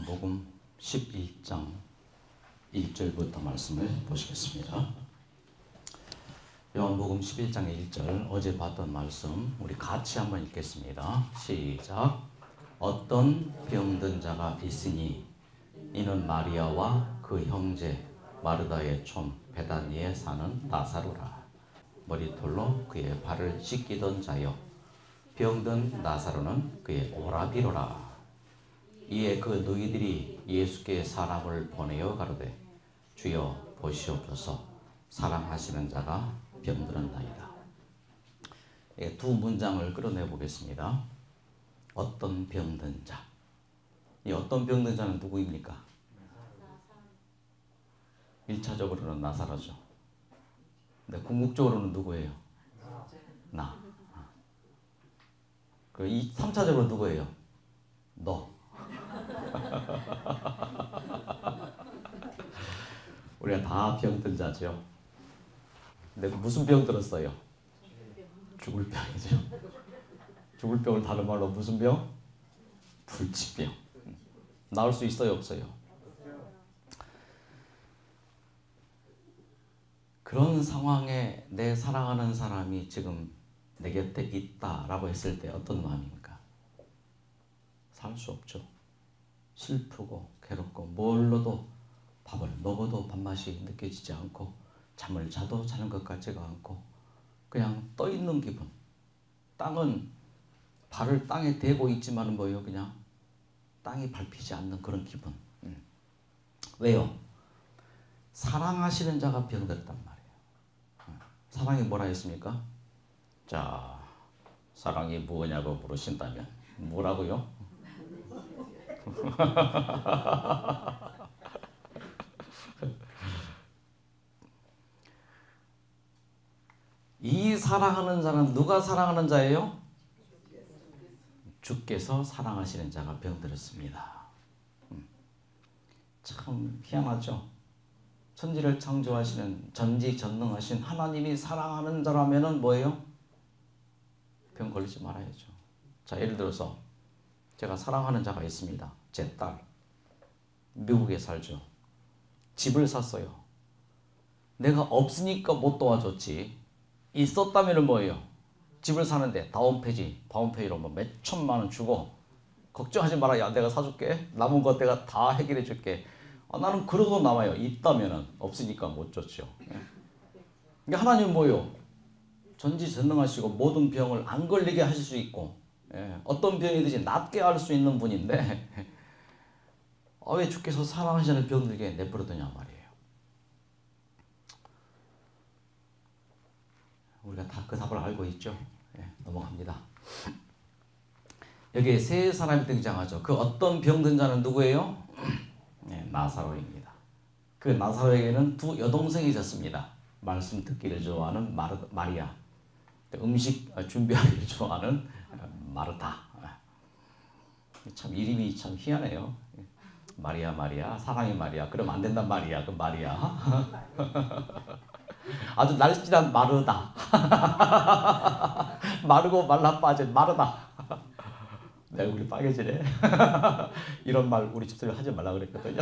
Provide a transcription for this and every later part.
요한복음 11장 1절부터 말씀을 보시겠습니다. 요한복음 11장 1절 어제 봤던 말씀 우리 같이 한번 읽겠습니다. 시작. 어떤 병든 자가 있으니 이는 마리아와 그 형제 마르다의 촌 베다니에 사는 나사로라. 머리털로 그의 발을 씻기던 자여 병든 나사로는 그의 오라비로라. 이에 그 너희들이 예수께 사람을 보내어 가로되 주여 보시옵소서 사랑하시는 자가 병들었나이다. 두 문장을 끌어내 보겠습니다. 어떤 병든 자. 이 어떤 병든 자는 누구입니까? 1차적으로는 나사로죠. 근데 궁극적으로는 누구예요? 나. 그 3차적으로 누구예요? 너. 우리가 다 병든 자죠. 근데 무슨 병 들었어요? 죽을 병이죠. 죽을 병을 다른 말로 무슨 병? 불치병. 나을 수 있어요, 없어요? 그런 상황에 내 사랑하는 사람이 지금 내 곁에 있다라고 했을 때 어떤 마음입니까? 살 수 없죠. 슬프고 괴롭고 뭘로도 밥을 먹어도 밥맛이 느껴지지 않고 잠을 자도 자는 것 같지가 않고 그냥 떠 있는 기분. 땅은 발을 땅에 대고 있지만은 뭐예요? 그냥 땅이 밟히지 않는 그런 기분. 왜요? 사랑하시는 자가 병들었단 말이에요. 사랑이 뭐라 했습니까? 자, 사랑이 무엇냐고 물으신다면 뭐라고요? 이 사랑하는 자는 누가 사랑하는 자예요? 주께서 사랑하시는 자가 병들었습니다. 참 희한하죠. 천지를 창조하시는 전지전능하신 하나님이 사랑하는 자라면은 뭐예요? 병 걸리지 말아야죠. 자, 예를 들어서 제가 사랑하는 자가 있습니다. 제 딸 미국에 살죠. 집을 샀어요. 내가 없으니까 못 도와줬지. 있었다면 뭐예요? 집을 사는데 다운페이로 뭐 몇 천만 원 주고 걱정하지 마라. 야, 내가 사줄게. 남은 거 내가 다 해결해 줄게. 나는 그러고 남아요. 있다면은 없으니까 못 줬죠. 그러니까 하나님은 뭐예요? 전지전능하시고 모든 병을 안 걸리게 하실 수 있고 어떤 병이든지 낫게 할 수 있는 분인데 왜 주께서 사랑하시는 병들게 내버려두냐 말이에요. 우리가 다 그 답을 알고 있죠. 넘어갑니다. 여기에 세 사람이 등장하죠. 그 어떤 병든 자는 누구예요? 나사로입니다. 그 나사로에게는 두 여동생이 있었습니다. 말씀 듣기를 좋아하는 마리아, 음식 준비하기를 좋아하는 마르타. 참 이름이 참 희한해요. 마리아, 사랑의 마리아. 그러면 안 된단 말이야. 그 마리아. 아주 날씬한 마르다. 마르고 말라 빠진 마르다. 내 얼굴이 빨개지네. 이런 말 우리 집사람이 하지 말라 그랬거든요.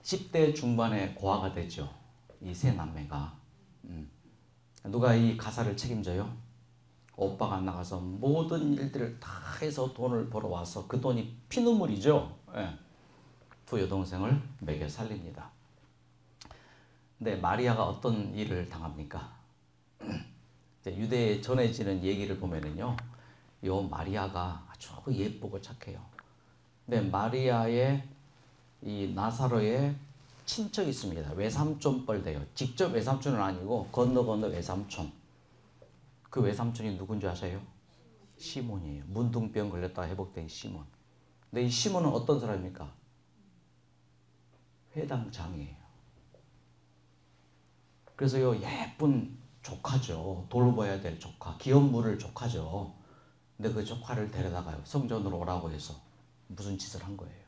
10대 중반에 고아가 되죠. 이 세 남매가. 누가 이 가사를 책임져요? 오빠가 나가서 모든 일들을 다 해서 돈을 벌어와서 그 돈이 피눈물이죠. 두 여동생을 먹여 살립니다. 근데 마리아가 어떤 일을 당합니까? 유대에 전해지는 얘기를 보면은요, 요 마리아가 아주 예쁘고 착해요. 근데 마리아의 이 나사로의 친척이 있습니다. 외삼촌 뻘돼요. 직접 외삼촌은 아니고 건너 외삼촌. 그 외삼촌이 누군지 아세요? 시몬이에요. 문둥병 걸렸다가 회복된 시몬. 근데 이 시몬은 어떤 사람입니까? 회당장이에요. 그래서 요 예쁜 조카죠. 돌봐야 될 조카, 기업 물을 조카죠. 근데 그 조카를 데려다가요. 성전으로 오라고 해서 무슨 짓을 한 거예요.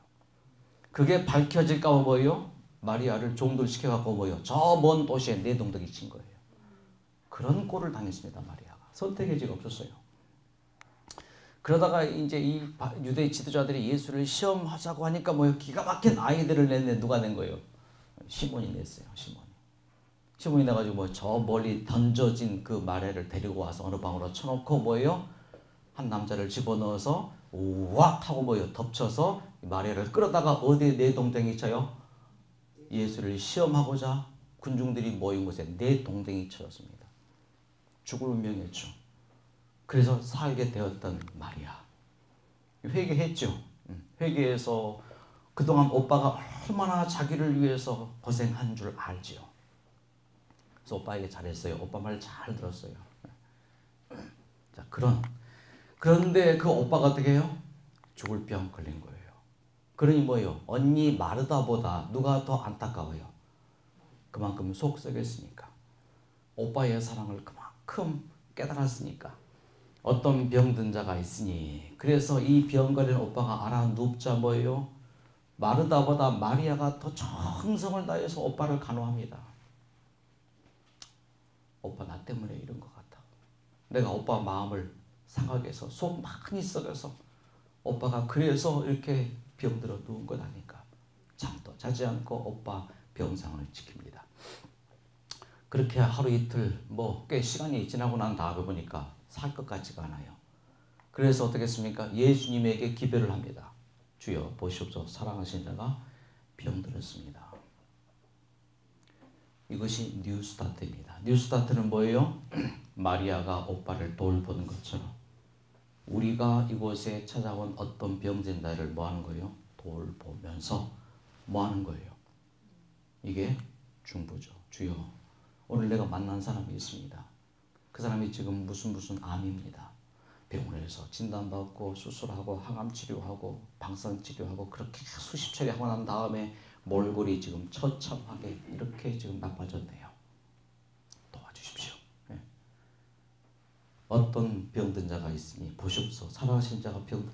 그게 밝혀질까 봐 뭐예요? 마리아를 종돌시켜갖고 뭐예요? 저 먼 도시에 내동댕이 친 거예요. 그런 꼴을 당했습니다. 마리아가. 선택의 지가 없었어요. 그러다가 이제 이 유대 지도자들이 예수를 시험하자고 하니까 뭐 기가 막힌 아이디어를 냈는데 누가 낸 거예요? 시몬이 냈어요. 시몬이 나가지고 뭐 저 멀리 던져진 그 마레를 데리고 와서 어느 방으로 쳐놓고 뭐예요? 한 남자를 집어넣어서 우악 하고 뭐예요? 덮쳐서 마레를 끌어다가 어디에 내동댕이 쳐요? 예수를 시험하고자 군중들이 모인 곳에 내동댕이 쳐였습니다. 죽을 운명이었죠. 그래서 살게 되었던 마리아. 회개했죠. 회개해서 그동안 오빠가 얼마나 자기를 위해서 고생한 줄 알지요. 그래서 오빠에게 잘했어요. 오빠 말 잘 들었어요. 자, 그런데 그 오빠가 어떻게 해요? 죽을 병 걸린 거예요. 그러니 뭐예요? 언니 마르다보다 누가 더 안타까워요? 그만큼 속 썩였으니까. 오빠의 사랑을 그만큼 깨달았으니까. 어떤 병든 자가 있으니 그래서 이 병 걸린 오빠가 알아눕자 뭐예요? 마르다보다 마리아가 더 정성을 다해서 오빠를 간호합니다. 오빠 나 때문에 이런 것 같아. 내가 오빠 마음을 상하게 해서 속 많이 썩여서 오빠가 그래서 이렇게 병들어 누운 것 아닐까. 잠도 자지 않고 오빠 병상을 지킵니다. 그렇게 하루 이틀 뭐 꽤 시간이 지나고 난 다음에 보니까 살 것 같지가 않아요. 그래서 어떻게 했습니까? 예수님에게 기별을 합니다. 주여 보시옵소서 사랑하신 자가 병들었습니다. 이것이 뉴스타트입니다. 뉴스타트는 뭐예요? 마리아가 오빠를 돌보는 것처럼 우리가 이곳에 찾아온 어떤 병든 자를 뭐 하는 거예요? 돌보면서 뭐 하는 거예요? 이게 중보죠. 주여 오늘 내가 만난 사람이 있습니다. 그 사람이 지금 무슨 암입니다. 병원에서 진단받고 수술하고 항암 치료하고 방사선 치료하고 그렇게 수십 차례 하고 난 다음에 몰골이 지금 처참하게 이렇게 지금 나빠졌네요. 도와주십시오. 네. 어떤 병든 자가 있으니 보시옵소서 사랑하신 자가 병든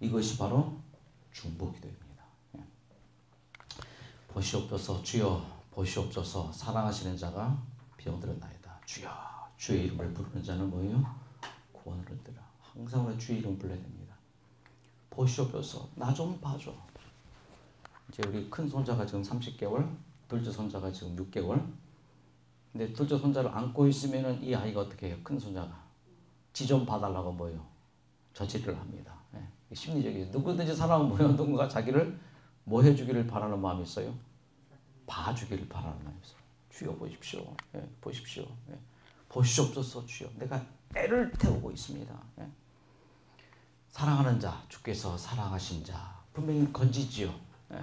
이것이 바로 중보기도입니다. 네. 보시옵소서 주여 보시옵소서 사랑하시는 자가 병들었나이다. 주여 주의 이름을 부르는 자는 뭐예요? 구원을 얻으라. 항상 우리 주의 이름 불러야 됩니다. 보시옵소서 나 좀 봐줘. 이제 우리 큰 손자가 지금 30개월, 둘째 손자가 지금 6개월. 근데 둘째 손자를 안고 있으면은 이 아이가 어떻게 해요? 큰 손자가 지 좀 봐달라고 뭐예요? 저지를 합니다. 네. 심리적이에요. 누구든지 사람은 뭐예요? 누군가 자기를 뭐 해주기를 바라는 마음이 있어요? 봐주기를 바라는 마음이 있어요. 주여 보십시오. 네. 보십시오. 네. 보시옵소서 주여 내가 애를 태우고 있습니다. 네. 사랑하는 자 주께서 사랑하신 자 분명히 건지지요. 네.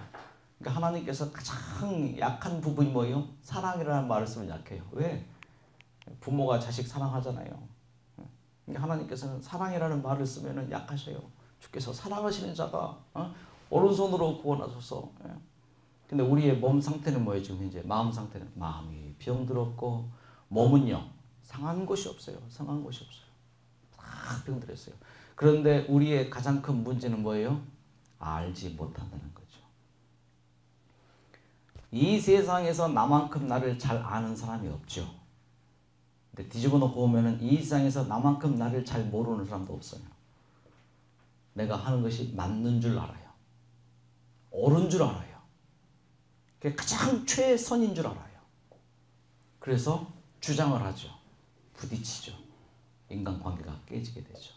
그러니까 하나님께서 가장 약한 부분이 뭐예요? 사랑이라는 말을 쓰면 약해요. 왜? 부모가 자식 사랑하잖아요. 그러니까 하나님께서는 사랑이라는 말을 쓰면 약하셔요. 주께서 사랑하시는 자가 오른손으로 구원하소서. 근데 우리의 몸 상태는 뭐예요? 지금 현재 마음 상태는 마음이 병들었고 몸은요 상한 곳이 없어요. 상한 곳이 없어요. 다 병들었어요. 그런데 우리의 가장 큰 문제는 뭐예요? 알지 못한다는 거죠. 이 세상에서 나만큼 나를 잘 아는 사람이 없죠. 근데 뒤집어 놓고 보면은 이 세상에서 나만큼 나를 잘 모르는 사람도 없어요. 내가 하는 것이 맞는 줄 알아요. 옳은 줄 알아요. 그게 가장 최선인 줄 알아요. 그래서 주장을 하죠. 부딪히죠. 인간관계가 깨지게 되죠.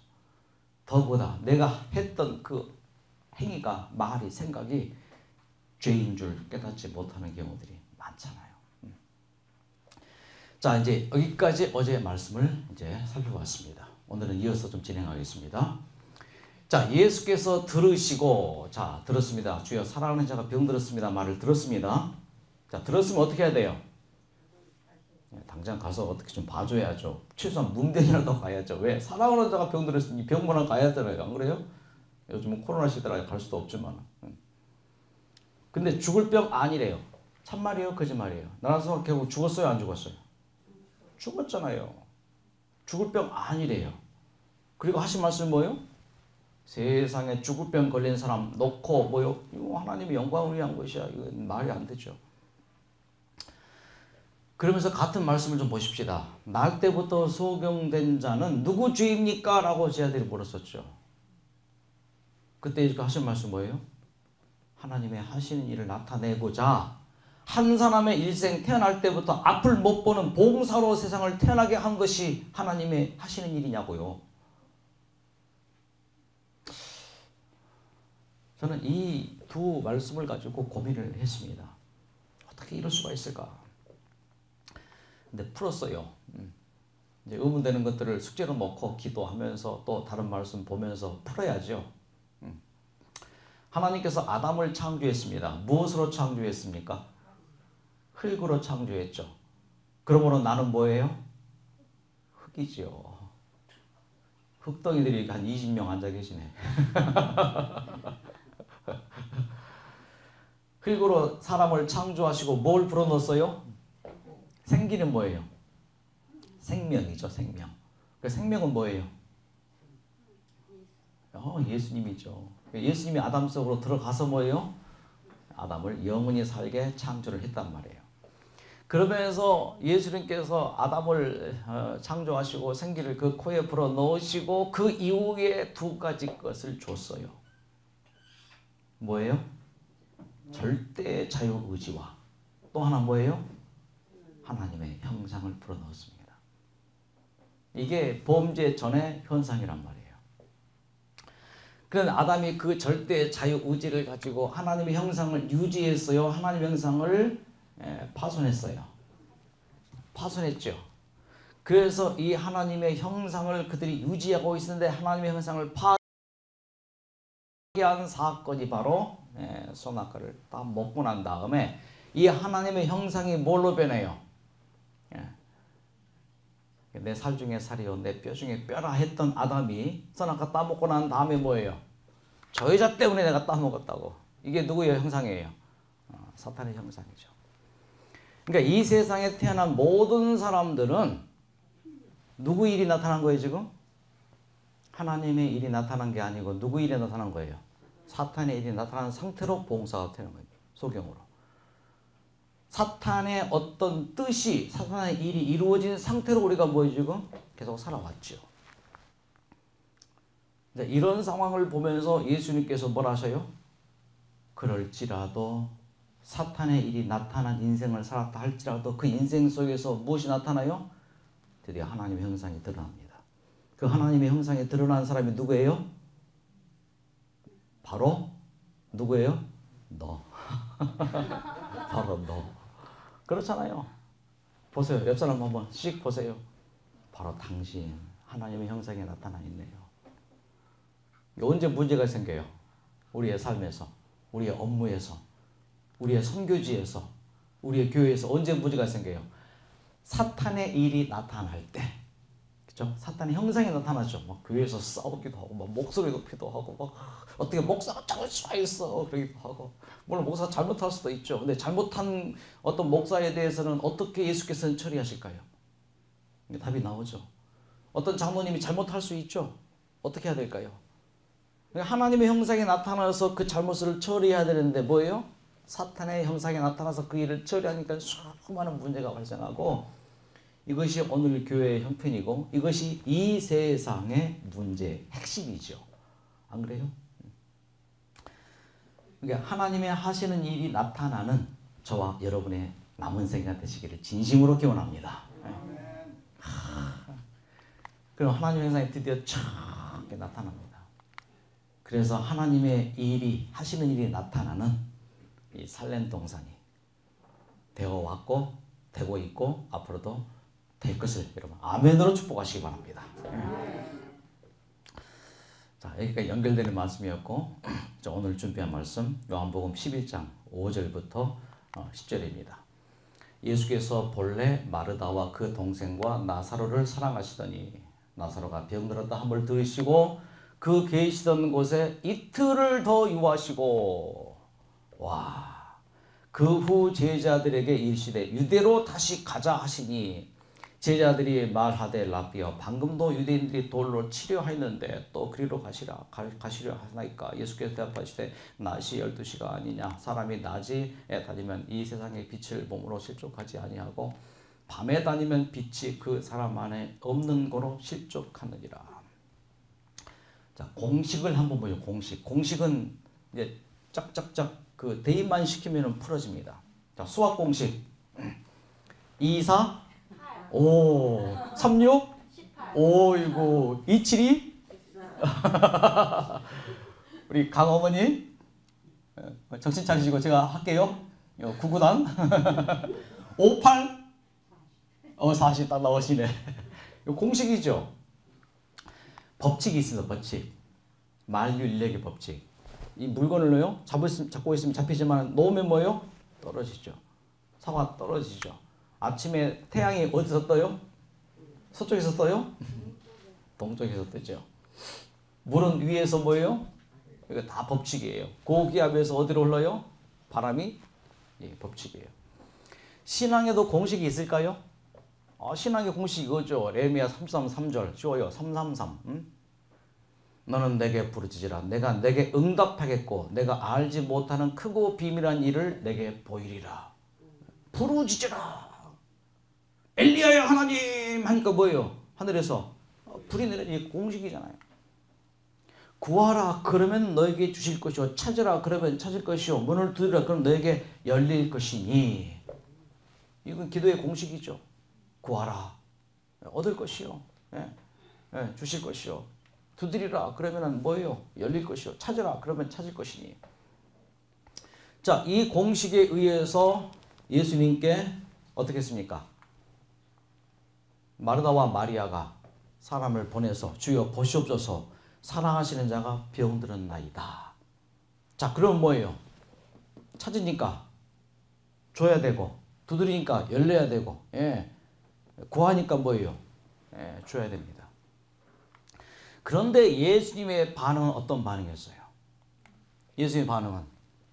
더보다 내가 했던 그 행위가 말이 생각이 죄인 줄 깨닫지 못하는 경우들이 많잖아요. 자 이제 여기까지 어제의 말씀을 이제 살펴봤습니다. 오늘은 이어서 좀 진행하겠습니다. 자 예수께서 들으시고 자 들었습니다. 주여 사랑하는 자가 병들었습니다. 말을 들었습니다. 자 들었으면 어떻게 해야 돼요? 당장 가서 어떻게 좀 봐줘야죠. 최소한 문대이라도 가야죠. 왜? 사랑하는 자가 병들었으니 병원을 가야 하잖아요. 안 그래요? 요즘은 코로나 시대라 갈 수도 없지만. 근데 죽을 병 아니래요. 참말이에요? 거짓말이에요? 나라서 결국 죽었어요? 안 죽었어요? 죽었잖아요. 죽을 병 아니래요. 그리고 하신 말씀이 뭐예요? 세상에 죽을 병 걸린 사람 놓고 뭐요? 이거 하나님의 영광을 위한 것이야. 이거 말이 안 되죠. 그러면서 같은 말씀을 좀 보십시다. 날 때부터 소경된 자는 누구 죄입니까? 라고 제자들이 물었었죠. 그때 하신 말씀 뭐예요? 하나님의 하시는 일을 나타내고자 한 사람의 일생 태어날 때부터 앞을 못 보는 봉사로 세상을 태어나게 한 것이 하나님의 하시는 일이냐고요. 저는 이 두 말씀을 가지고 고민을 했습니다. 어떻게 이럴 수가 있을까? 근데 풀었어요. 이제 의문되는 것들을 숙제로 놓고 기도하면서 또 다른 말씀 보면서 풀어야죠. 하나님께서 아담을 창조했습니다. 무엇으로 창조했습니까? 흙으로 창조했죠. 그러므로 나는 뭐예요? 흙이지요. 흙덩이들이 한 20명 앉아 계시네. 흙으로 사람을 창조하시고 뭘 불어넣었어요? 생기는 뭐예요? 생명이죠, 생명. 그 생명은 뭐예요? 예수님이죠. 예수님이 아담 속으로 들어가서 뭐예요? 아담을 영원히 살게 창조를 했단 말이에요. 그러면서 예수님께서 아담을 창조하시고 생기를 그 코에 불어 넣으시고 그 이후에 두 가지 것을 줬어요. 뭐예요? 절대 자유의지와 또 하나 뭐예요? 하나님의 형상을 불어 넣었습니다. 이게 범죄 전의 현상이란 말이에요. 그 아담이 그 절대 자유의지를 가지고 하나님의 형상을 유지했어요. 하나님의 형상을 파손했어요. 파손했죠. 그래서 이 하나님의 형상을 그들이 유지하고 있었는데 하나님의 형상을 파괴한 사건이 바로 선악과를 다 먹고 난 다음에 이 하나님의 형상이 뭘로 변해요? 내 살 중에 살이요 내 뼈 중에 뼈라 했던 아담이 선악과 따먹고 난 다음에 뭐예요? 저 여자 때문에 내가 따먹었다고. 이게 누구의 형상이에요? 사탄의 형상이죠. 그러니까 이 세상에 태어난 모든 사람들은 누구 일이 나타난 거예요 지금? 하나님의 일이 나타난 게 아니고 누구 일이 나타난 거예요? 사탄의 일이 나타난 상태로 봉사가 되는 거예요. 소경으로. 사탄의 어떤 뜻이 사탄의 일이 이루어진 상태로 우리가 뭐예요 지금? 계속 살아왔죠. 이런 상황을 보면서 예수님께서 뭘 하셔요? 그럴지라도 사탄의 일이 나타난 인생을 살았다 할지라도 그 인생 속에서 무엇이 나타나요? 드디어 하나님의 형상이 드러납니다. 그 하나님의 형상이 드러난 사람이 누구예요? 바로 누구예요? 너. 바로 너. 그렇잖아요. 보세요. 옆 사람 한번 씩 보세요. 바로 당신 하나님의 형상이 나타나 있네요. 언제 문제가 생겨요? 우리의 삶에서, 우리의 업무에서, 우리의 선교지에서, 우리의 교회에서 언제 문제가 생겨요? 사탄의 일이 나타날 때, 그렇죠? 사탄의 형상이 나타나죠. 막 교회에서 싸우기도 하고, 막 목소리 높이도 하고, 막 어떻게 목사가 잘할 수가 있어 그러기도 하고, 물론 목사가 잘못할 수도 있죠. 근데 잘못한 어떤 목사에 대해서는 어떻게 예수께서는 처리하실까요? 답이 나오죠. 어떤 장로님이 잘못할 수 있죠. 어떻게 해야 될까요? 하나님의 형상이 나타나서 그 잘못을 처리해야 되는데 뭐예요? 사탄의 형상이 나타나서 그 일을 처리하니까 수많은 문제가 발생하고 이것이 오늘 교회의 형편이고 이것이 이 세상의 문제의 핵심이죠. 안 그래요? 그러니까 하나님의 하시는 일이 나타나는 저와 여러분의 남은 생애가 되시기를 진심으로 기원합니다. 그럼 하나님의 형상이 드디어 촥 나타납니다. 그래서 하나님의 일이 하시는 일이 나타나는 이 살렘 동산이 되어 왔고 되고 있고 앞으로도 될 것을 여러분 아멘으로 축복하시기 바랍니다. 자, 여기까지 연결되는 말씀이었고 오늘 준비한 말씀 요한복음 11장 5절부터 10절입니다. 예수께서 본래 마르다와 그 동생과 나사로를 사랑하시더니 나사로가 병들었다 함을 들으시고 그 계시던 곳에 이틀을 더 유하시고 그 후 제자들에게 이르시되 유대로 다시 가자 하시니 제자들이 말하되 라비여 방금도 유대인들이 돌로 치려하였는데 또 그리로 가시려 하나이까. 예수께서 대답하시되 낮이 12시가 아니냐. 사람이 낮에 다니면 이 세상의 빛을 몸으로 실족하지 아니하고 밤에 다니면 빛이 그 사람 안에 없는 거로 실족하느니라. 자, 공식을 한번 보죠. 공식. 공식은 이제 짝짝짝 그 대입만 시키면 풀어집니다. 자, 수학 공식. 2, 4, 5, 3, 6, 5, 2, 7, 2. 우리 강어머니 정신 차리시고 제가 할게요. 9구단 5, 8 40 딱 나오시네. 이거 공식이죠. 법칙이 있습니다. 법칙. 만류 인력의 법칙. 이 물건을요 잡고 있으면 잡히지만 놓으면 뭐예요? 떨어지죠. 사과 떨어지죠. 아침에 태양이 어디서 떠요? 서쪽에서 떠요? 동쪽에서 뜨죠. 물은 위에서 뭐예요? 이거 다 법칙이에요. 고기압에서 어디로 흘러요? 바람이 법칙이에요. 신앙에도 공식이 있을까요? 신앙의 공식이 이거죠. 레미야 3:3절 쉬워요. 3:3. 너는 내게 부르짖으라. 내가 내게 응답하겠고 내가 알지 못하는 크고 비밀한 일을 내게 보이리라. 부르짖으라. 엘리야야 하나님 하니까 뭐예요? 하늘에서 불이 내려지는 공식이잖아요. 구하라 그러면 너에게 주실 것이요 찾으라 그러면 찾을 것이요 문을 두드리라 그럼 너에게 열릴 것이니. 이건 기도의 공식이죠. 구하라 얻을 것이요 주실 것이요 두드리라 그러면 뭐예요? 열릴 것이요 찾으라 그러면 찾을 것이니. 자, 이 공식에 의해서 예수님께 어떻게 했습니까? 마르다와 마리아가 사람을 보내서 주여 보시옵소서 사랑하시는 자가 병들었나이다. 자, 그럼 뭐예요? 찾으니까 줘야 되고 두드리니까 열려야 되고 구하니까 뭐예요? 줘야 됩니다. 그런데 예수님의 반응은 어떤 반응이었어요? 예수님의 반응은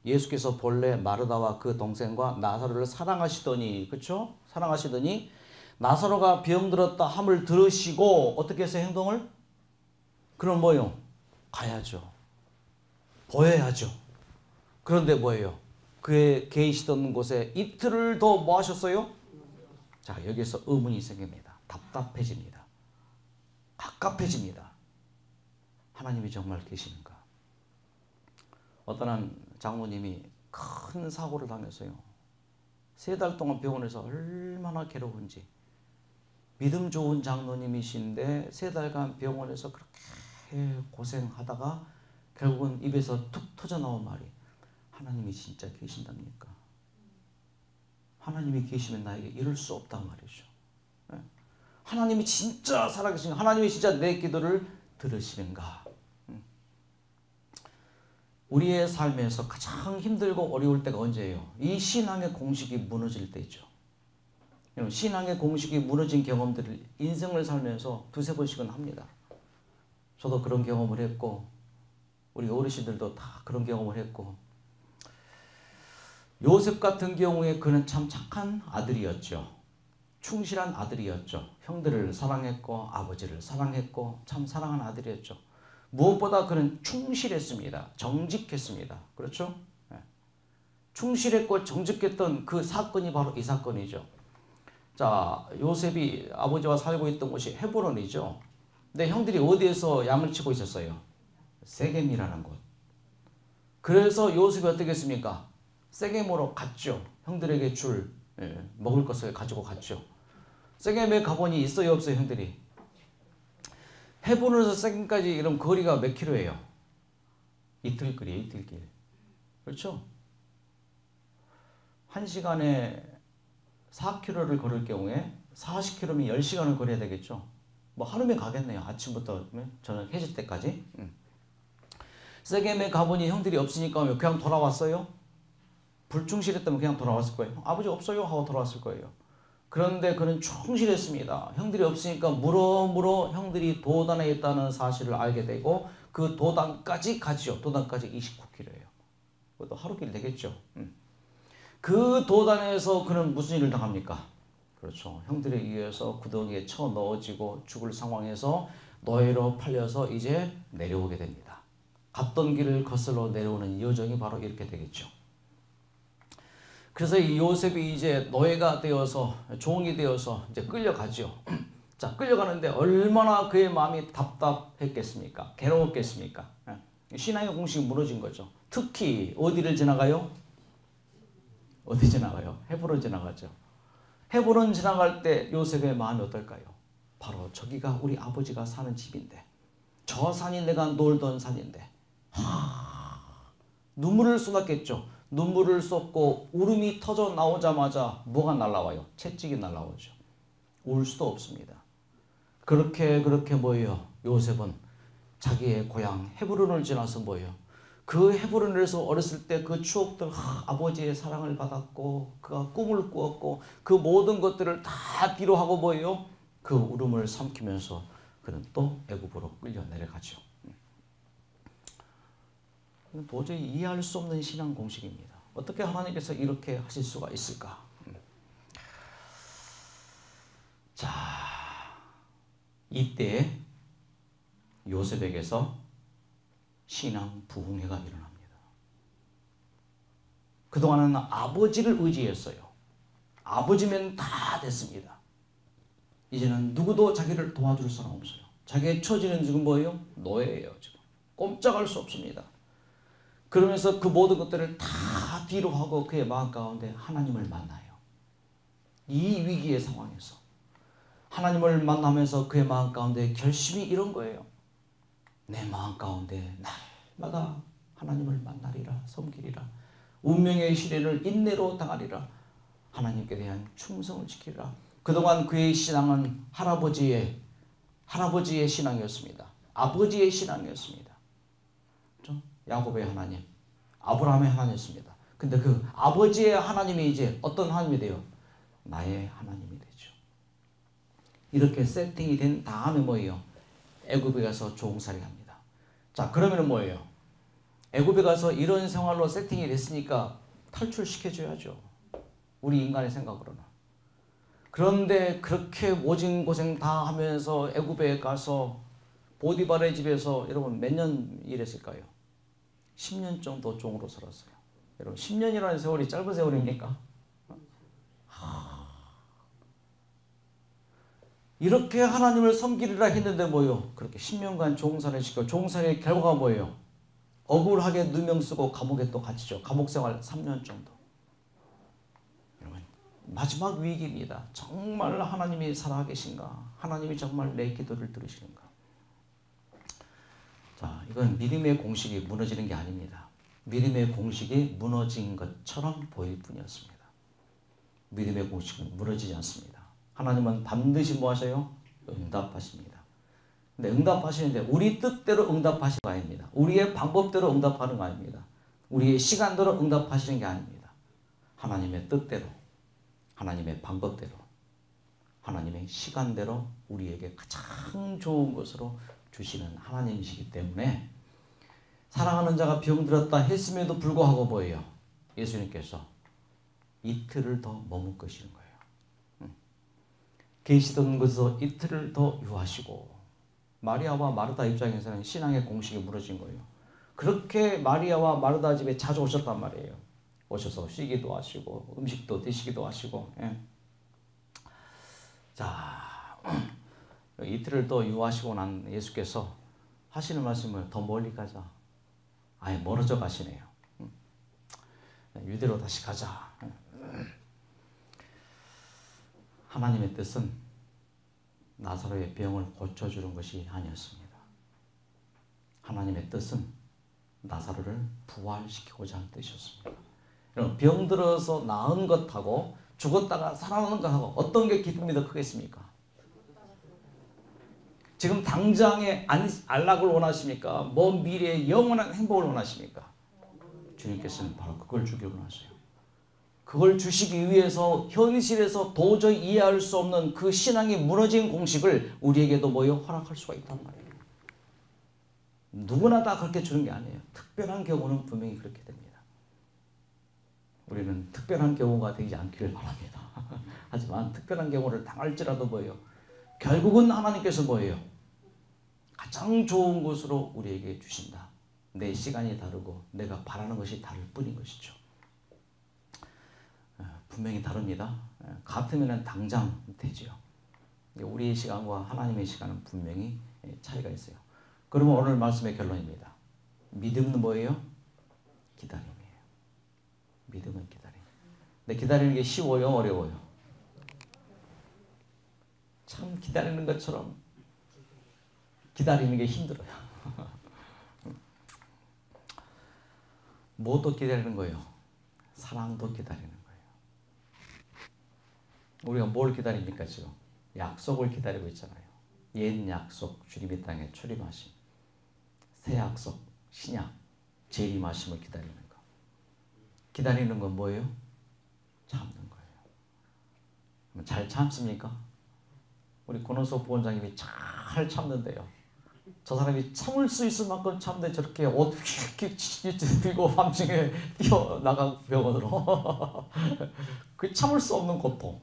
예수께서 본래 마르다와 그 동생과 나사로를 사랑하시더니 그렇죠? 사랑하시더니 나사로가 병들었다 함을 들으시고 어떻게 해서 행동을? 그럼 뭐예요? 가야죠. 보여야죠. 그런데 뭐예요? 그의 계시던 곳에 이틀을 더 뭐 하셨어요? 자, 여기서 의문이 생깁니다. 답답해집니다. 갑갑해집니다. 하나님이 정말 계시는가? 어떤 한 장모님이 큰 사고를 당했어요. 3달 동안 병원에서 얼마나 괴로운지. 믿음 좋은 장로님이신데 3달간 병원에서 그렇게 고생하다가 결국은 입에서 툭 터져나온 말이 하나님이 진짜 계신답니까? 하나님이 계시면 나에게 이럴 수 없단 말이죠. 하나님이 진짜 살아계신가? 하나님이 진짜 내 기도를 들으시는가? 우리의 삶에서 가장 힘들고 어려울 때가 언제예요? 이 신앙의 공식이 무너질 때죠. 신앙의 공식이 무너진 경험들을 인생을 살면서 2-3번씩은 합니다. 저도 그런 경험을 했고 우리 어르신들도 다 그런 경험을 했고 요셉 같은 경우에 그는 참 착한 아들이었죠. 충실한 아들이었죠. 형들을 사랑했고 아버지를 사랑했고 참 사랑하는 아들이었죠. 무엇보다 그는 충실했습니다. 정직했습니다. 그렇죠? 충실했고 정직했던 그 사건이 바로 이 사건이죠. 자, 요셉이 아버지와 살고 있던 곳이 헤브론이죠. 근데 형들이 어디에서 양을 치고 있었어요? 세겜이라는 곳. 그래서 요셉이 어떻게 했습니까? 세겜으로 갔죠. 형들에게 줄 먹을 것을 가지고 갔죠. 세겜에 가보니 있어요 없어요 형들이? 헤브론에서 세겜까지 이런 거리가 몇 킬로예요? 이틀거리예요. 이틀길. 그렇죠? 1시간에 4km를 걸을 경우에 40km면 10시간을 걸어야 되겠죠. 뭐 하루면 가겠네요. 아침부터 저녁 해질 때까지. 세겜에 가보니 형들이 없으니까 그냥 돌아왔어요. 불충실했다면 그냥 돌아왔을 거예요. 아버지 없어요 하고 돌아왔을 거예요. 그런데 그는 충실했습니다. 형들이 없으니까 물어 형들이 도단에 있다는 사실을 알게 되고 그 도단까지 가지요. 도단까지 29km예요. 그것도 하루길 되겠죠. 그 도단에서 그는 무슨 일을 당합니까? 그렇죠. 형들에 의해서 구덩이에 쳐 넣어지고 죽을 상황에서 노예로 팔려서 이제 내려오게 됩니다. 갔던 길을 거슬러 내려오는 여정이 바로 이렇게 되겠죠. 그래서 이 요셉이 이제 노예가 되어서 종이 되어서 이제 끌려가죠. 자, 끌려가는데 얼마나 그의 마음이 답답했겠습니까? 괴로웠겠습니까? 신앙의 공식이 무너진 거죠. 특히 어디를 지나가요? 어디 지나가요? 헤브론 지나가죠. 헤브론 지나갈 때 요셉의 마음이 어떨까요? 바로 저기가 우리 아버지가 사는 집인데, 저 산이 내가 놀던 산인데, 눈물을 쏟았겠죠. 눈물을 쏟고 울음이 터져 나오자마자 뭐가 날라와요? 채찍이 날라오죠. 울 수도 없습니다. 그렇게 뭐예요? 요셉은 자기의 고향 헤브론을 지나서 뭐예요? 그 헤브론에서 어렸을 때 그 추억들, 아버지의 사랑을 받았고 그가 꿈을 꾸었고 그 모든 것들을 다 뒤로하고 뭐예요? 그 울음을 삼키면서 그는 또 애굽으로 끌려 내려가죠. 도저히 이해할 수 없는 신앙 공식입니다. 어떻게 하나님께서 이렇게 하실 수가 있을까? 자, 이때 요셉에게서 신앙 부흥회가 일어납니다. 그동안은 아버지를 의지했어요. 아버지면 다 됐습니다. 이제는 누구도 자기를 도와줄 사람 없어요. 자기의 처지는 지금 뭐예요? 노예예요. 지금 꼼짝할 수 없습니다. 그러면서 그 모든 것들을 다 뒤로 하고 그의 마음 가운데 하나님을 만나요. 이 위기의 상황에서 하나님을 만나면서 그의 마음 가운데 결심이 이런 거예요. 내 마음 가운데 날마다 하나님을 만나리라, 섬기리라, 운명의 시련을 인내로 당하리라, 하나님께 대한 충성을 지키리라. 그동안 그의 신앙은 할아버지의 신앙이었습니다. 아버지의 신앙이었습니다. 그렇죠? 야곱의 하나님, 아브라함의 하나님이었습니다. 근데 그 아버지의 하나님이 이제 어떤 하나님이 돼요? 나의 하나님이 되죠. 이렇게 세팅이 된 다음에 뭐예요? 애굽에 가서 종살이 합니다. 자, 그러면 뭐예요? 애굽에 가서 이런 생활로 세팅이 됐으니까 탈출시켜줘야죠. 우리 인간의 생각으로는. 그런데 그렇게 모진 고생 다 하면서 애굽에 가서 보디발의 집에서 여러분 몇 년 일했을까요? 10년 정도 종으로 살았어요. 여러분 10년이라는 세월이 짧은 세월입니까? 이렇게 하나님을 섬기리라 했는데 뭐예요? 그렇게 10년간 종살이를 시켜 종살이의 결과가 뭐예요? 억울하게 누명 쓰고 감옥에 또 갇히죠. 감옥 생활 3년 정도. 여러분 마지막 위기입니다. 정말 하나님이 살아계신가? 하나님이 정말 내 기도를 들으시는가? 자, 이건 믿음의 공식이 무너지는 게 아닙니다. 믿음의 공식이 무너진 것처럼 보일 뿐이었습니다. 믿음의 공식은 무너지지 않습니다. 하나님은 반드시 뭐 하셔요? 응답하십니다. 근데 응답하시는데 우리 뜻대로 응답하시는 거 아닙니다. 우리의 방법대로 응답하는 거 아닙니다. 우리의 시간대로 응답하시는 게 아닙니다. 하나님의 뜻대로, 하나님의 방법대로, 하나님의 시간대로 우리에게 가장 좋은 것으로 주시는 하나님이시기 때문에 사랑하는 자가 병들었다 했음에도 불구하고 뭐예요? 예수님께서 이틀을 더 머뭇거시는 거예요. 계시던 곳에서 이틀을 더 유하시고, 마리아와 마르다 입장에서는 신앙의 공식이 무너진 거예요. 그렇게 마리아와 마르다 집에 자주 오셨단 말이에요. 오셔서 쉬기도 하시고 음식도 드시기도 하시고. 예. 자, 이틀을 또 유하시고 난 예수께서 하시는 말씀을 더 멀리 가자. 아예 멀어져 가시네요. 유대로 다시 가자. 하나님의 뜻은 나사로의 병을 고쳐주는 것이 아니었습니다. 하나님의 뜻은 나사로를 부활시키고자 하는 뜻이었습니다. 여러분, 병들어서 나은 것하고 죽었다가 살아나는 것하고 어떤 게 기쁨이 더 크겠습니까? 지금 당장의 안락을 원하십니까? 먼 미래의 영원한 행복을 원하십니까? 주님께서는 바로 그걸 주길 원하세요. 그걸 주시기 위해서 현실에서 도저히 이해할 수 없는 그 신앙이 무너진 공식을 우리에게도 뭐요? 허락할 수가 있단 말이에요. 누구나 다 그렇게 주는 게 아니에요. 특별한 경우는 분명히 그렇게 됩니다. 우리는 특별한 경우가 되지 않기를 바랍니다. 하지만 특별한 경우를 당할지라도 뭐예요? 결국은 하나님께서 뭐예요? 가장 좋은 것으로 우리에게 주신다. 내 시간이 다르고 내가 바라는 것이 다를 뿐인 것이죠. 분명히 다릅니다. 같으면 당장 되지요. 우리의 시간과 하나님의 시간은 분명히 차이가 있어요. 그러면 오늘 말씀의 결론입니다. 믿음은 뭐예요? 기다림이에요. 믿음은 기다림. 근데 기다리는 게 쉬워요? 어려워요? 참 기다리는 것처럼 기다리는 게 힘들어요. 뭐도 기다리는 거예요? 사랑도 기다리는 거예요. 우리가 뭘 기다립니까 지금? 약속을 기다리고 있잖아요. 옛 약속, 주님이 땅에 출입하심. 새 약속, 신약, 재림하심을 기다리는 거. 기다리는 건 뭐예요? 참는 거예요. 잘 참습니까? 우리 권원석 부원장님이 잘 참는데요. 저 사람이 참을 수 있을 만큼 참는데 저렇게 옷 휙 들고 밤중에 뛰어나가 병원으로. 그 참을 수 없는 고통.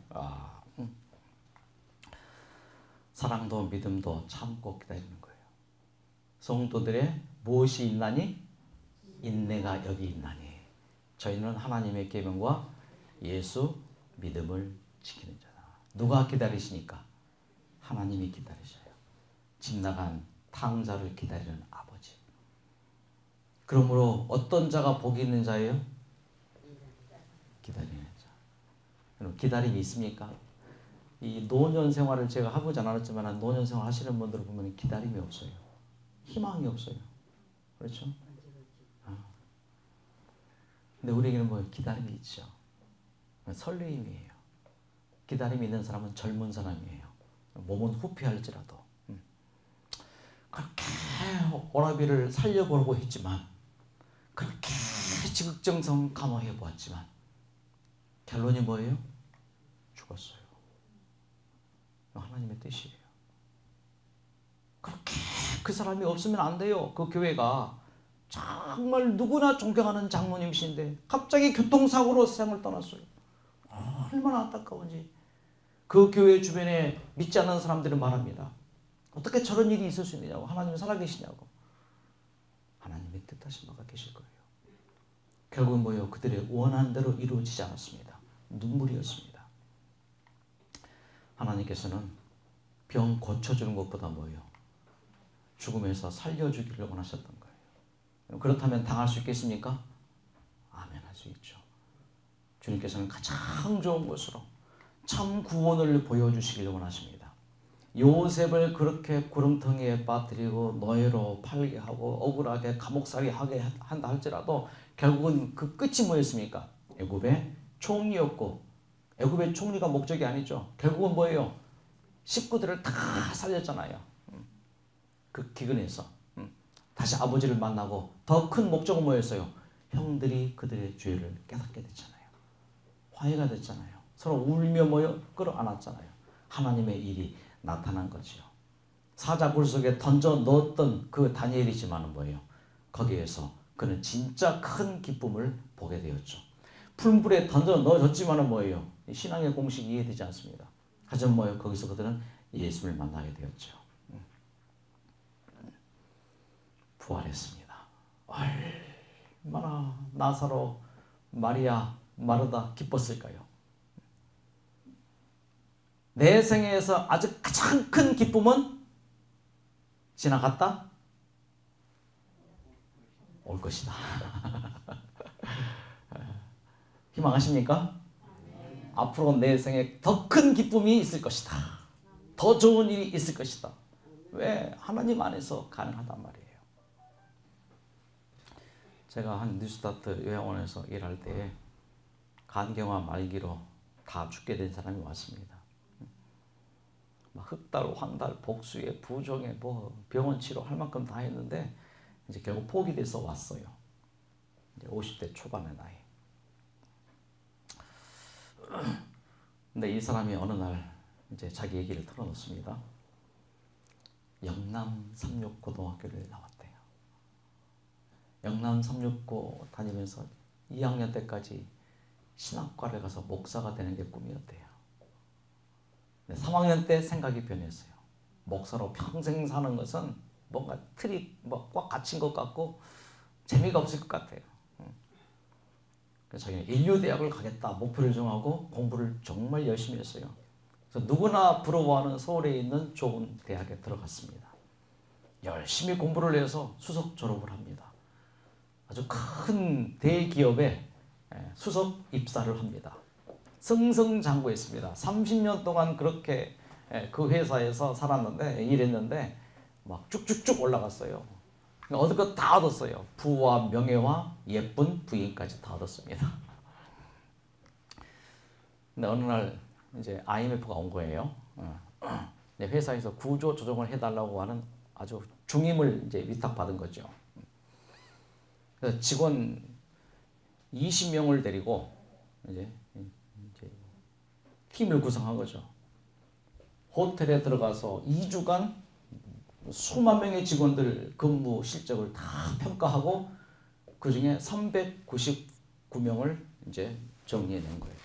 사랑도 믿음도 참고 기다리는 거예요. 성도들의 무엇이 있나니? 인내가 여기 있나니. 저희는 하나님의 계명과 예수 믿음을 지키는 자다. 누가 기다리시니까? 하나님이 기다리셔요. 집 나간 탕자를 기다리는 아버지. 그러므로 어떤 자가 복이 있는 자예요? 기다리는 자. 여러분 기다림이 있습니까? 이 노년 생활을 제가 해보지 않았지만 노년 생활 하시는 분들을 보면 기다림이 없어요. 희망이 없어요. 그렇죠? 근데 우리에게는 뭐 기다림이 있죠. 설레임이에요. 기다림이 있는 사람은 젊은 사람이에요. 몸은 후피할지라도. 그렇게 오라비를 살려보려고 했지만 그렇게 지극정성 감화해 보았지만 결론이 뭐예요? 죽었어요. 하나님의 뜻이에요. 그렇게 그 사람이 없으면 안 돼요. 그 교회가 정말 누구나 존경하는 장로님이신데 갑자기 교통사고로 세상을 떠났어요. 얼마나 안타까운지. 그 교회 주변에 믿지 않는 사람들은 말합니다. 어떻게 저런 일이 있을 수 있느냐고. 하나님은 살아계시냐고. 하나님의 뜻하신 바가 계실 거예요. 결국은 뭐예요? 그들의 원한 대로 이루어지지 않았습니다. 눈물이었습니다. 하나님께서는 병 고쳐주는 것보다 뭐예요? 죽음에서 살려주기를 원하셨던 거예요. 그렇다면 당할 수 있겠습니까? 아멘 할 수 있죠. 주님께서는 가장 좋은 것으로 참 구원을 보여주시길 원하십니다. 요셉을 그렇게 구름텅이에 빠뜨리고 노예로 팔게 하고 억울하게 감옥살이 하게 한다 할지라도 결국은 그 끝이 뭐였습니까? 애굽의 총리였고 애굽의 총리가 목적이 아니죠. 결국은 뭐예요? 식구들을 다 살렸잖아요. 그 기근에서 다시 아버지를 만나고 더 큰 목적은 뭐였어요? 형들이 그들의 죄를 깨닫게 됐잖아요. 화해가 됐잖아요. 서로 울며 모여 끌어안았잖아요. 하나님의 일이 나타난 거죠. 사자굴 속에 던져 넣었던 그 다니엘이지만 뭐예요? 거기에서 그는 진짜 큰 기쁨을 보게 되었죠. 풀물에 던져 넣어졌지만 뭐예요? 신앙의 공식이 이해되지 않습니다. 하지만 뭐예요? 거기서 그들은 예수를 만나게 되었죠. 부활했습니다. 얼마나 나사로, 마리아, 마르다 기뻤을까요? 내 생애에서 아주 가장 큰 기쁨은 지나갔다? 올 것이다. 희망하십니까? 앞으로 내 생에 더 큰 기쁨이 있을 것이다. 더 좋은 일이 있을 것이다. 왜? 하나님 안에서 가능하단 말이에요. 제가 한 뉴스타트 요양원에서 일할 때 간경화 말기로 다 죽게 된 사람이 왔습니다. 막 흑달, 황달, 복수에, 부종에 뭐 병원 치료할 만큼 다 했는데 이제 결국 포기돼서 왔어요. 이제 50대 초반의 나이. 근데 이 사람이 어느 날 이제 자기 얘기를 털어놓습니다. 영남 삼육고등학교를 나왔대요. 영남 삼육고 다니면서 2학년 때까지 신학과를 가서 목사가 되는 게 꿈이었대요. 3학년 때 생각이 변했어요. 목사로 평생 사는 것은 뭔가 틀이 꽉 갇힌 것 같고 재미가 없을 것 같아요. 그래서 자기는 인류대학을 가겠다 목표를 정하고 공부를 정말 열심히 했어요. 그래서 누구나 부러워하는 서울에 있는 좋은 대학에 들어갔습니다. 열심히 공부를 해서 수석 졸업을 합니다. 아주 큰 대기업에 수석 입사를 합니다. 승승장구했습니다. 30년 동안 그렇게 그 회사에서 살았는데 일했는데 막 쭉쭉쭉 올라갔어요. 얻을 것 다 얻었어요. 부와 명예와 예쁜 부인까지 다 얻었습니다. 근데 어느 날 이제 IMF가 온 거예요. 회사에서 구조 조정을 해달라고 하는 아주 중임을 이제 위탁받은 거죠. 그래서 직원 20명을 데리고 이제 팀을 구성한 거죠. 호텔에 들어가서 2주간 수만 명의 직원들 근무 실적을 다 평가하고 그 중에 399명을 이제 정리해낸 거예요.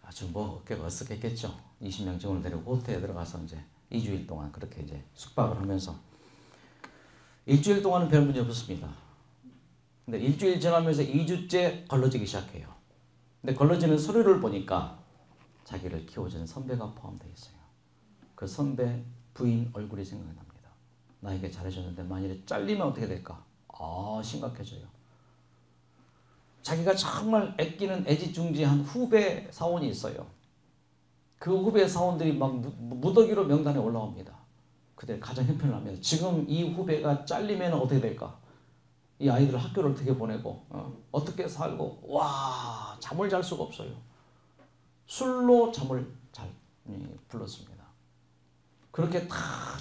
아주 뭐 어깨가 어쓱했겠죠. 20명 직원을 데리고 호텔에 들어가서 이제 2주일 동안 그렇게 이제 숙박을 하면서 일주일 동안은 별 문제 없었습니다. 근데 일주일 지나면서 2주째 걸러지기 시작해요. 근데 걸러지는 서류를 보니까 자기를 키워준 선배가 포함되어 있어요. 그 선배 부인 얼굴이 생각납니다. 나에게 잘해줬는데 만일에 잘리면 어떻게 될까? 심각해져요. 자기가 정말 아끼는 애지중지한 후배 사원이 있어요. 그 후배 사원들이 막 무더기로 명단에 올라옵니다. 그들 가장 형편을 합니다. 지금 이 후배가 잘리면 어떻게 될까? 이 아이들을 학교를 어떻게 보내고 어떻게 살고 와 잠을 잘 수가 없어요. 술로 잠을 잘 불렀습니다. 그렇게 다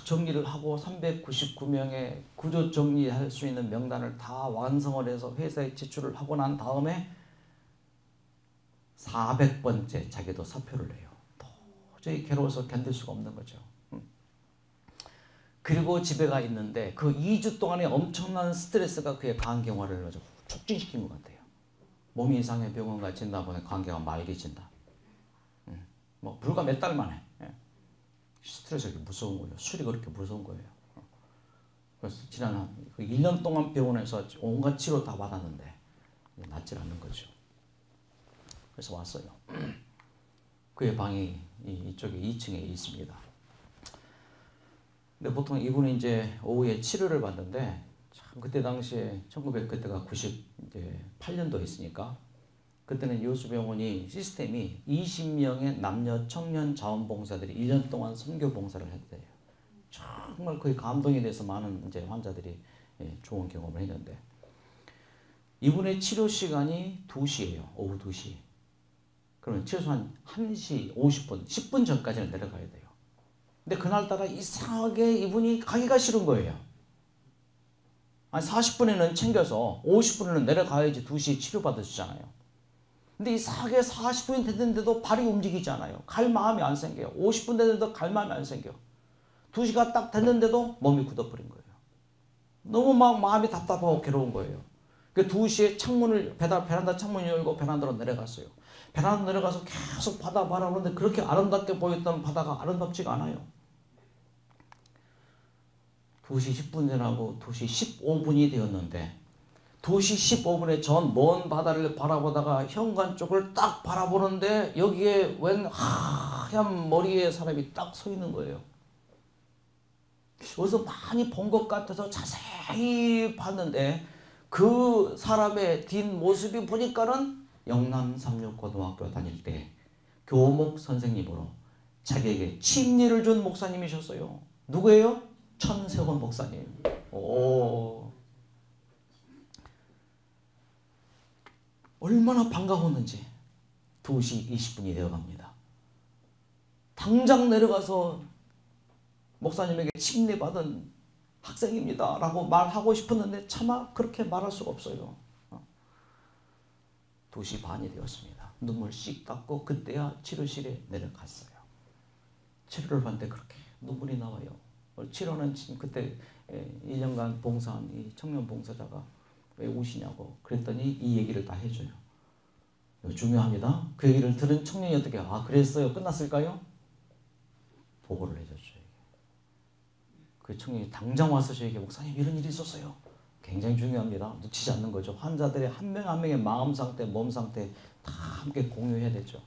정리를 하고 399명의 구조 정리할 수 있는 명단을 다 완성을 해서 회사에 제출을 하고 난 다음에 400번째 자기도 사표를 내요. 도저히 괴로워서 견딜 수가 없는 거죠. 그리고 집에 가 있는데 그 2주 동안의 엄청난 스트레스가 그의 간경화를 촉진시킨 것 같아요. 몸이 이상해 병원 가 진다 보니 간경화 말기진다. 뭐 불과 몇 달 만에 스트레스가 그렇게 무서운 거예요. 술이 그렇게 무서운 거예요. 그래서 지난 1년 동안 병원에서 온갖 치료 다 받았는데 낫질 않는 거죠. 그래서 왔어요. 그의 방이 이쪽에 2층에 있습니다. 근데 보통 이분이 이제 오후에 치료를 받는데 참 그때 당시에 그때가 98년도 했으니까 그때는 여수병원이 시스템이 20명의 남녀 청년 자원봉사들이 1년 동안 선교 봉사를 했대요. 정말 거의 감동이 돼서 많은 이제 환자들이 좋은 경험을 했는데 이분의 치료 시간이 2시예요. 오후 2시. 그러면 최소한 1시 50분, 10분 전까지는 내려가야 돼요. 근데 그날따라 이상하게 이분이 가기가 싫은 거예요. 아니 40분에는 챙겨서 50분에는 내려가야지 2시에 치료받으시잖아요. 근데 이상하게 40분이 됐는데도 발이 움직이지 않아요. 갈 마음이 안 생겨요. 50분 됐는데도 갈 마음이 안 생겨. 2시가 딱 됐는데도 몸이 굳어버린 거예요. 너무 막 마음이 답답하고 괴로운 거예요. 그 2시에 창문을 베란다 창문을 열고 베란다로 내려갔어요. 베란다 내려가서 계속 바다 바라보는데 그렇게 아름답게 보였던 바다가 아름답지가 않아요. 2시 10분 지나고 2시 15분이 되었는데 2시 15분에 전 먼 바다를 바라보다가 현관 쪽을 딱 바라보는데 여기에 웬 하얀 머리의 사람이 딱 서 있는 거예요. 어디서 많이 본 것 같아서 자세히 봤는데 그 사람의 뒷모습이 보니까는 영남 삼육고등학교 다닐 때 교목 선생님으로 자기에게 침례를 준 목사님이셨어요. 누구예요? 천세원 목사님. 얼마나 반가웠는지 2시 20분이 되어갑니다. 당장 내려가서 목사님에게 침례받은 학생입니다 라고 말하고 싶었는데 차마 그렇게 말할 수가 없어요. 2시 반이 되었습니다. 눈물 씩 닦고 그때야 치료실에 내려갔어요. 치료를 받는데 그렇게 눈물이 나와요. 치료는 지금 그때 1년간 봉사한 이 청년 봉사자가 왜 우시냐고 그랬더니 이 얘기를 다 해줘요. 중요합니다. 그 얘기를 들은 청년이 어떻게 그랬어요? 끝났을까요? 보고를 해줬죠. 그 청년이 당장 와서 저에게 목사님 이런 일이 있었어요. 굉장히 중요합니다. 놓치지 않는 거죠. 환자들의 한 명 한 명의 마음 상태, 몸 상태 다 함께 공유해야 되죠.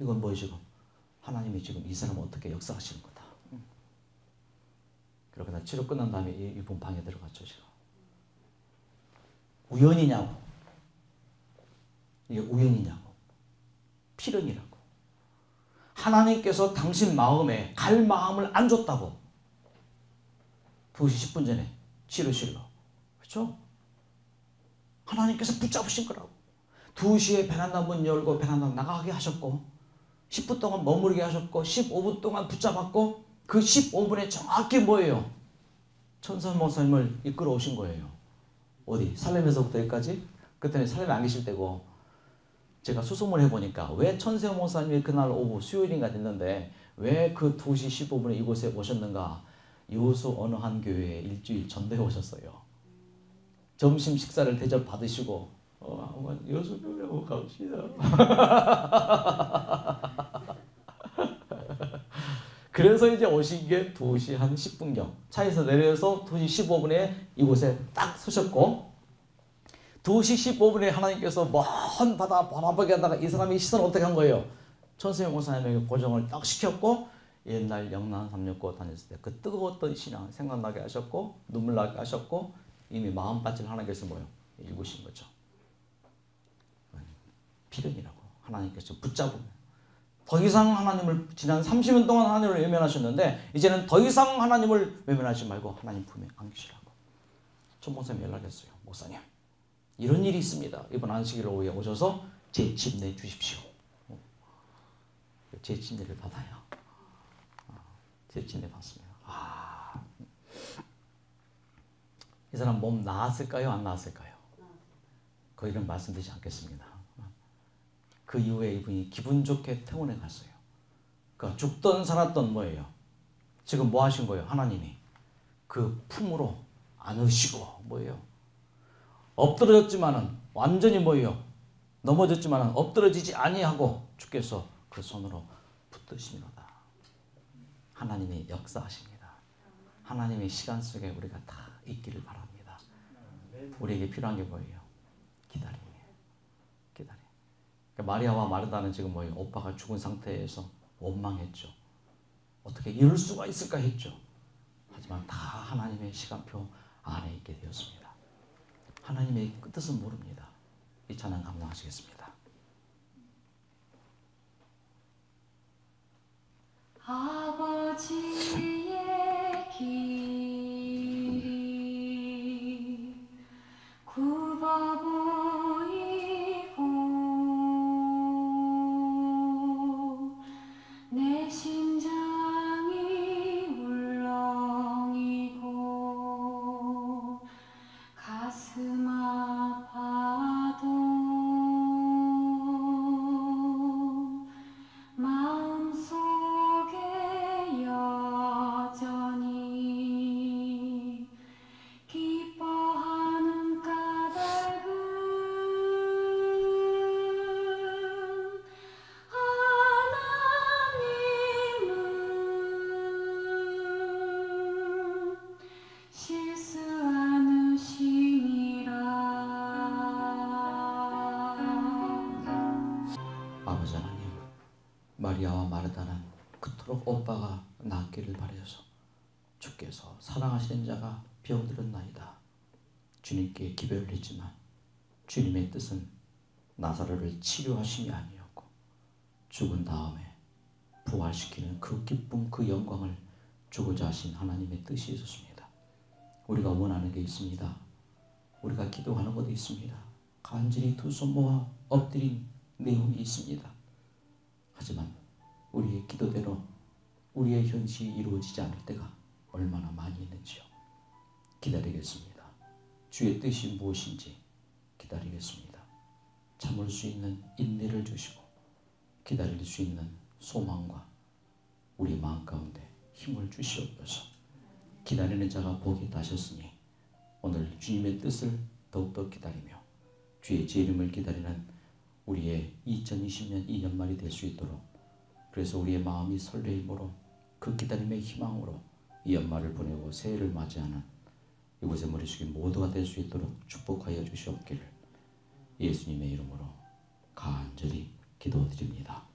이건 뭐예요 지금? 하나님이 지금 이 사람을 어떻게 역사하시는 거다. 그렇게 다 치료 끝난 다음에 이분 방에 들어갔죠 지금. 우연이냐고. 이게 우연이냐고. 필연이라고. 하나님께서 당신 마음에 갈 마음을 안 줬다고. 2시 10분 전에 치료실로. 그렇죠? 하나님께서 붙잡으신 거라고. 2시에 베란다 문 열고 베란다 나가게 하셨고 10분 동안 머무르게 하셨고 15분 동안 붙잡았고 그 15분에 정확히 뭐예요? 천선 목사님을 이끌어 오신 거예요. 어디? 살렘에서부터 여기까지? 그때는 살렘에 안 계실 때고 제가 수소문 해보니까 왜 천세호 목사님이 그날 오후 수요일인가 됐는데 왜 그 2시 15분에 이곳에 오셨는가? 요수 어느 한 교회에 일주일 전도해 오셨어요. 점심 식사를 대접 받으시고 요수 교회로 갑시다. 그래서 이제 오신 게 2시 한 10분경 차에서 내려서 2시 15분에 이곳에 딱 서셨고 2시 15분에 하나님께서 먼 바다 바라보게 하다가 이 사람이 시선을 어떻게 한 거예요? 천세영 목사님에게 고정을 딱 시켰고 옛날 영남 삼육고 다녔을 때 그 뜨거웠던 신앙 생각나게 하셨고 눈물 나게 하셨고 이미 마음밭을 하나님께서 뭐요? 읽으신 거죠. 필연이라고. 하나님께서 붙잡으면 더 이상 하나님을 지난 30년 동안 하나님을 외면하셨는데 이제는 더 이상 하나님을 외면하지 말고 하나님 품에 안기시라고. 천 목사님 연락했어요. 목사님 이런 일이 있습니다. 이번 안식일 오후에 오셔서 제 집 내주십시오. 제 침례를 받아요. 제 침례 받습니다. 이 사람 몸 나았을까요? 안 나았을까요? 그 이런 말씀드리지 않겠습니다. 그 이후에 이분이 기분 좋게 퇴원해 갔어요. 그러니까 죽던 살았던 뭐예요? 지금 뭐 하신 거예요? 하나님이 그 품으로 안으시고 뭐예요? 엎드러졌지만은 완전히 뭐예요? 넘어졌지만은 엎드러지지 아니하고 주께서 그 손으로 붙드시미로다. 하나님이 역사하십니다. 하나님의 시간 속에 우리가 다 있기를 바랍니다. 우리에게 필요한 게 뭐예요? 기다림이에요. 기다림. 그러니까 마리아와 마르다는 지금 뭐예요? 오빠가 죽은 상태에서 원망했죠. 어떻게 이럴 수가 있을까 했죠. 하지만 다 하나님의 시간표 안에 있게 되었습니다. 하나님의 뜻은 모릅니다. 이 찬양 감상하시겠습니다. 아버지의 길이 굽어 보이고 내 심장이 울렁이고 가슴 아파도 마음속에 여전히 기뻐하는 까닭은 하나님은 실수 않으심이라. 아버지 하나님, 마리아와 마르다는 그토록 오빠가 낫기를 바라셔서 주께서 사랑하시는 자가 병들었나이다. 주님께 기별을 했지만 주님의 뜻은 나사로를 치료하심이 아니었고 죽은 다음에 부활시키는 그 기쁨, 그 영광을 주고자 하신 하나님의 뜻이 있었습니다. 우리가 원하는 게 있습니다. 우리가 기도하는 것도 있습니다. 간절히 두 손 모아 엎드린 내용이 있습니다. 하지만 우리의 기도대로 우리의 현실이 이루어지지 않을 때가 얼마나 많이 있는지요. 기다리겠습니다. 주의 뜻이 무엇인지 기다리겠습니다. 참을 수 있는 인내를 주시고 기다릴 수 있는 소망과 우리 마음 가운데 힘을 주시옵소서. 기다리는 자가 복이 다셨으니 오늘 주님의 뜻을 더욱더 기다리며 주의 제 이름을 기다리는 우리의 2020년 2년말이 될 수 있도록, 그래서 우리의 마음이 설레임으로 그 기다림의 희망으로 이 연말을 보내고 새해를 맞이하는 이곳에 머리 숙인 모두가 될 수 있도록 축복하여 주시옵기를 예수님의 이름으로 간절히 기도드립니다.